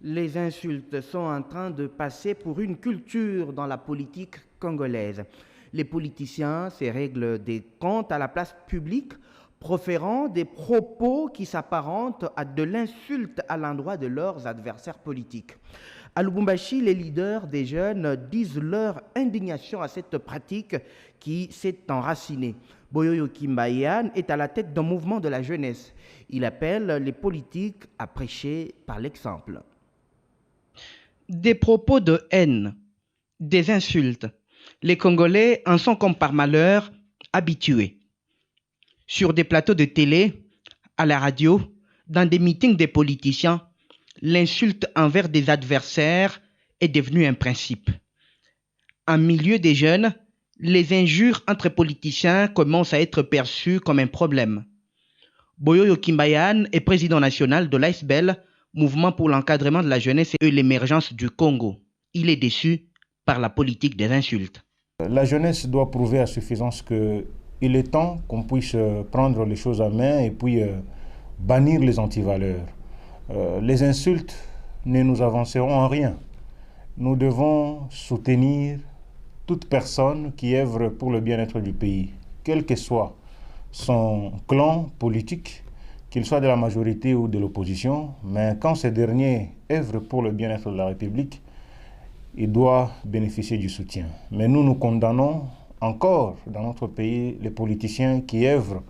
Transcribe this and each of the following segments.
Les insultes sont en train de passer pour une culture dans la politique congolaise. Les politiciens se règlent des comptes à la place publique, proférant des propos qui s'apparentent à de l'insulte à l'endroit de leurs adversaires politiques. À Lubumbashi, les leaders des jeunes disent leur indignation à cette pratique qui s'est enracinée. Boyoyo Kimbayan est à la tête d'un mouvement de la jeunesse. Il appelle les politiques à prêcher par l'exemple. Des propos de haine, des insultes. Les Congolais en sont comme par malheur habitués. Sur des plateaux de télé, à la radio, dans des meetings des politiciens, l'insulte envers des adversaires est devenue un principe. En milieu des jeunes, les injures entre politiciens commencent à être perçues comme un problème. Boyoyo Kimbayan est président national de l'ASBEL, Mouvement pour l'encadrement de la jeunesse et l'émergence du Congo. Il est déçu par la politique des insultes. La jeunesse doit prouver à suffisance qu'il est temps qu'on puisse prendre les choses à main et puis bannir les antivaleurs. Les insultes ne nous avanceront en rien. Nous devons soutenir toute personne qui œuvre pour le bien-être du pays, quel que soit son clan politique, qu'il soit de la majorité ou de l'opposition, mais quand ces derniers œuvrent pour le bien-être de la République, il doit bénéficier du soutien. Mais nous condamnons encore dans notre pays les politiciens qui œuvrent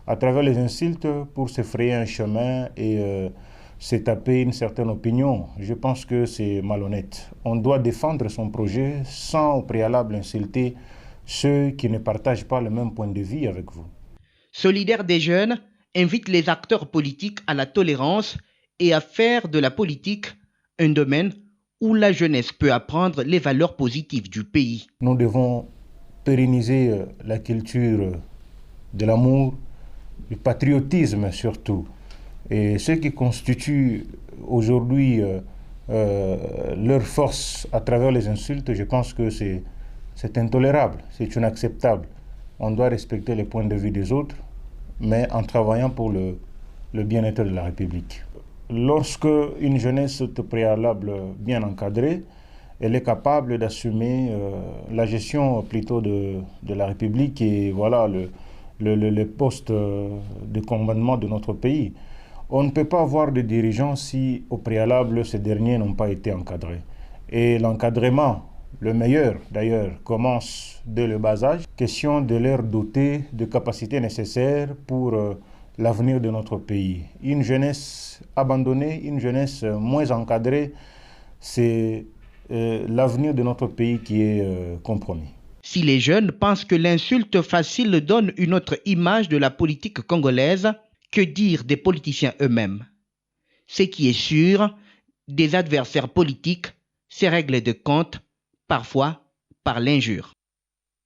à travers les insultes pour se frayer un chemin et se taper une certaine opinion. Je pense que c'est malhonnête. On doit défendre son projet sans au préalable insulter ceux qui ne partagent pas le même point de vue avec vous. Solidaire des jeunes invite les acteurs politiques à la tolérance et à faire de la politique un domaine où la jeunesse peut apprendre les valeurs positives du pays. Nous devons pérenniser la culture de l'amour, du patriotisme surtout. Et ce qui constitue aujourd'hui leur force à travers les insultes, je pense que c'est intolérable, c'est inacceptable. On doit respecter les points de vue des autres, mais en travaillant pour le bien-être de la République. Lorsque une jeunesse au préalable bien encadrée, elle est capable d'assumer la gestion plutôt de la République et voilà le poste de commandement de notre pays. On ne peut pas avoir de dirigeants si au préalable ces derniers n'ont pas été encadrés. Et l'encadrement, le meilleur d'ailleurs, commence dès le bas âge. Question de leur doter de capacités nécessaires pour l'avenir de notre pays. Une jeunesse abandonnée, une jeunesse moins encadrée, c'est l'avenir de notre pays qui est compromis. Si les jeunes pensent que l'insulte facile donne une autre image de la politique congolaise, que dire des politiciens eux-mêmes? Ce qui est sûr, des adversaires politiques se règlent de compte, parfois par l'injure.